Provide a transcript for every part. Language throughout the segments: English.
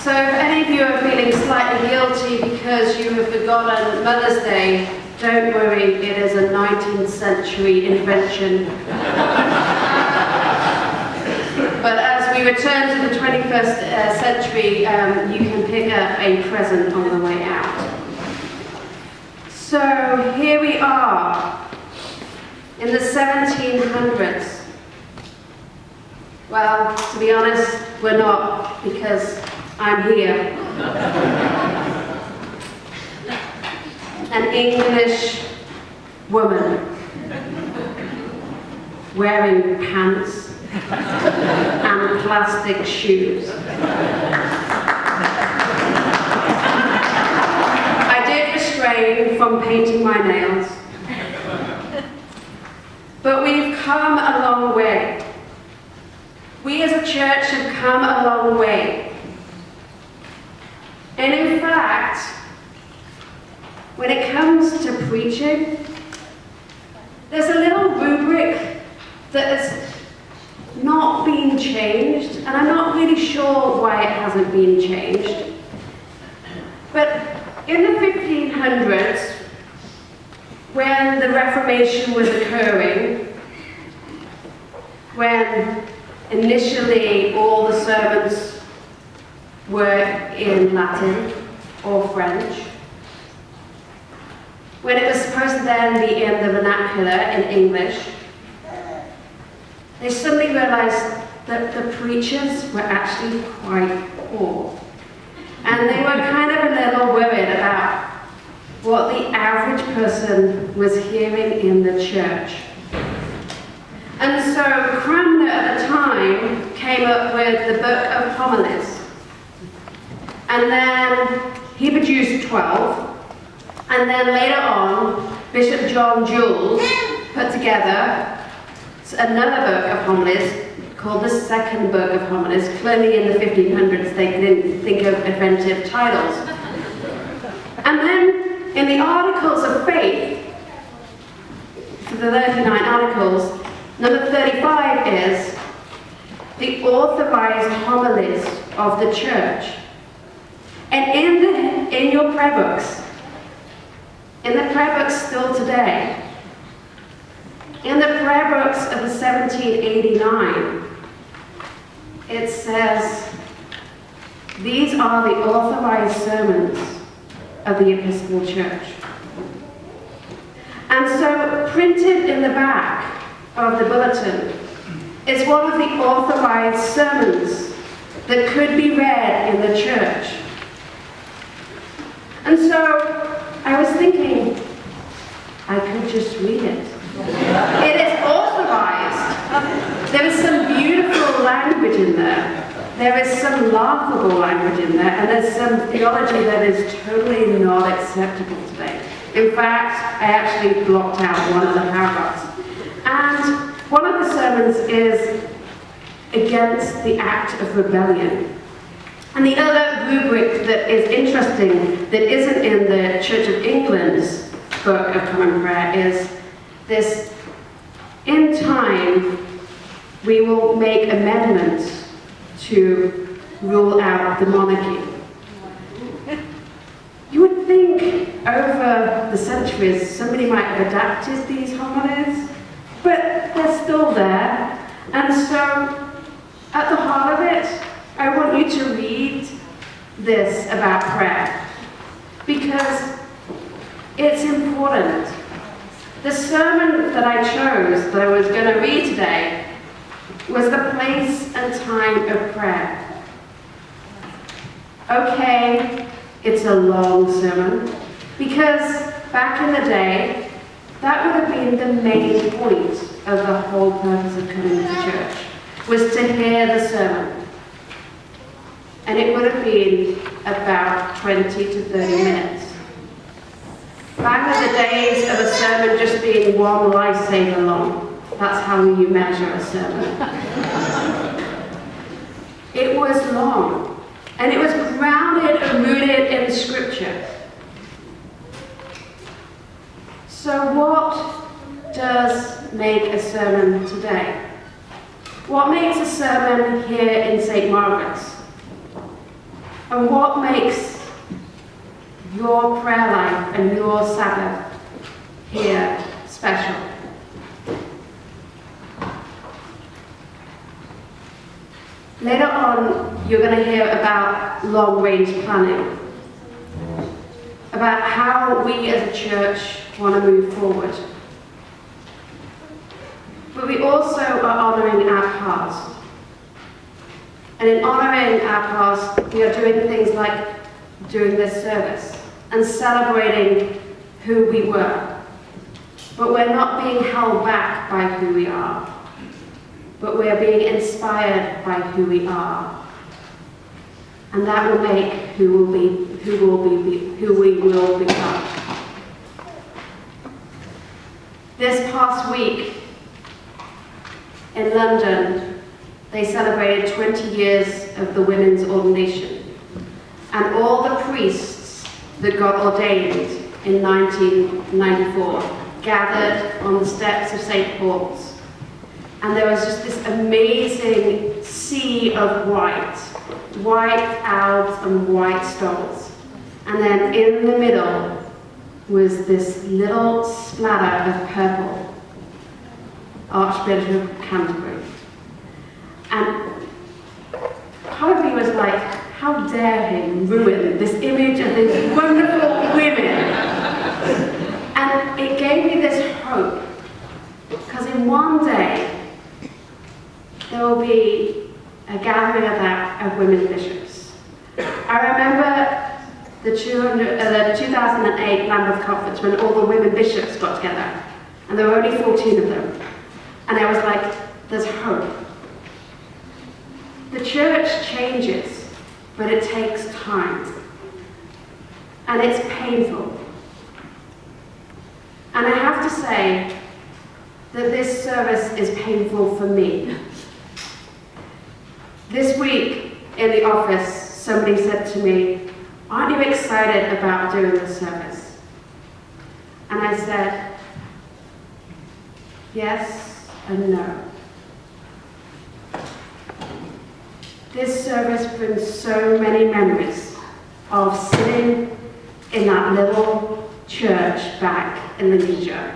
So if any of you are feeling slightly guilty because you have forgotten Mother's Day, don't worry, it is a 19th century invention. But as we return to the 21st century, you can pick up a present on the way out. So here we are in the 1700s. Well, to be honest, we're not, because I'm here. An English woman wearing pants and plastic shoes. I did refrain from painting my nails, but we've come a long way. We as a church have come a long way. And in fact, when it comes to preaching, there's a little rubric that has not been changed, and I'm not really sure why it hasn't been changed. But in the 1500s, when the Reformation was occurring, when initially all the sermons were in Latin or French, when it was supposed to then be in the vernacular in English, they suddenly realized that the preachers were actually quite poor. And they were kind of a little worried about what the average person was hearing in the church. And so Cranmer at the time came up with the Book of Homilies. And then he produced 12. And then later on, Bishop John Jules put together another book of homilies called the Second Book of Homilies. Clearly in the 1500s they didn't think of inventive titles. And then in the Articles of Faith, for the 39 articles, number 35 is the authorized homilies of the church. And in your prayer books, in the prayer books still today, in the prayer books of the 1789, it says, these are the authorized sermons of the Episcopal Church. And so printed in the back of the bulletin is one of the authorized sermons that could be read in the church. And so I was thinking, I could just read it. It is authorized. There is some beautiful language in there. There is some laughable language in there, and there's some theology that is totally not acceptable today. In fact, I actually blocked out one of the paragraphs. And one of the sermons is against the act of rebellion. And the other rubric that is interesting, that isn't in the Church of England's Book of Common Prayer, is this: in time, we will make amendments to rule out the monarchy. You would think over the centuries somebody might have adapted these homilies, but they're still there. And so, at the heart of it, I want you to read this about prayer, because it's important. The sermon that I chose, that I was going to read today, was the place and time of prayer. Okay, it's a long sermon, because back in the day, that would have been the main point of the whole purpose of coming to church, was to hear the sermon. And it would have been about 20 to 30 minutes. Back in the days of a sermon just being one lifesaver long, that's how you measure a sermon. It was long, and it was grounded and rooted in Scripture. So what does make a sermon today? What makes a sermon here in St. Margaret's? And what makes your prayer life and your Sabbath here special? Later on, you're going to hear about long-range planning, about how we as a church want to move forward. But we also are honouring our past. And in honouring our past, we are doing things like doing this service and celebrating who we were. But we're not being held back by who we are, but we're being inspired by who we are. And that will make who we will become. This past week in London, they celebrated 20 years of the women's ordination. And all the priests that got ordained in 1994 gathered on the steps of St. Paul's. And there was just this amazing sea of white owls and white stoles. And then in the middle was this little splatter of purple, Archbishop of Canterbury. And part of me was like, how dare him ruin this image of these wonderful women? And it gave me this hope, because in one day, there will be a gathering of women bishops. I remember the 2008 Lambeth Conference when all the women bishops got together, and there were only 14 of them. And I was like, there's hope. The church changes, but it takes time. And it's painful. And I have to say that this service is painful for me. This week in the office, somebody said to me, aren't you excited about doing this service? And I said, yes and no. This service brings so many memories of sitting in that little church back in Lincolnshire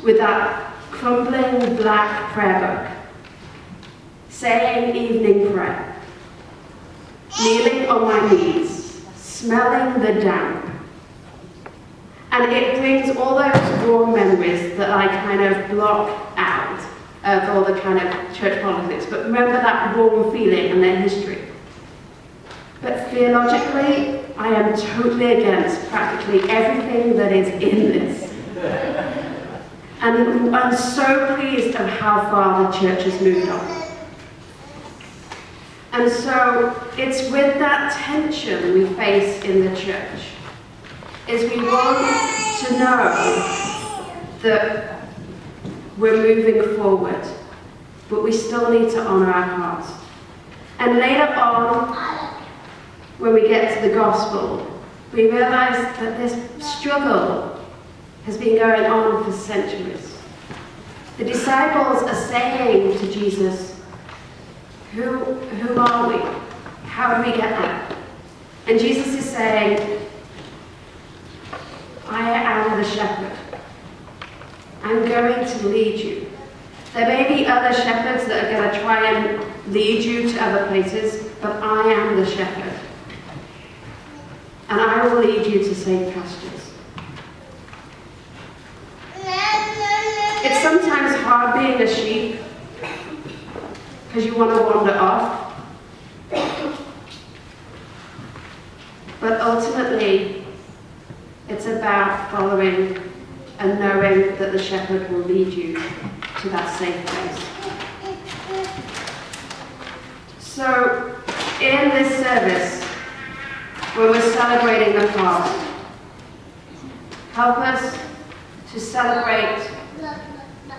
with that crumbling black prayer book, saying evening prayer, kneeling on my knees, smelling the damp. And it brings all those warm memories that I kind of block out of all the kind of church politics, but remember that warm feeling and their history. But theologically, I am totally against practically everything that is in this. And I'm so pleased of how far the church has moved on. And so it's with that tension we face in the church, is we want to know that we're moving forward, but we still need to honour our past. And later on, when we get to the gospel, we realise that this struggle has been going on for centuries. The disciples are saying to Jesus, who are we? How do we get there? And Jesus is saying, I am the shepherd. I'm going to lead you. There may be other shepherds that are going to try and lead you to other places, but I am the shepherd. And I will lead you to safe pastures. It's sometimes hard being a sheep because you want to wander off. But ultimately, it's about following and knowing that the shepherd will lead you to that safe place. So, in this service, where we're celebrating the past, help us to celebrate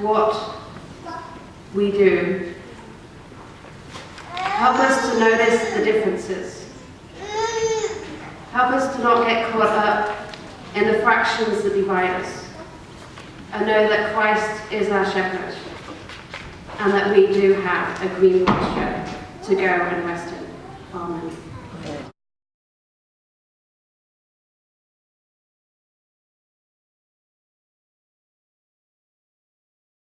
what we do. Help us to notice the differences. Help us to not get caught up in the fractions that divide us. And know that Christ is our shepherd, and that we do have a green pasture to go and rest in. Amen.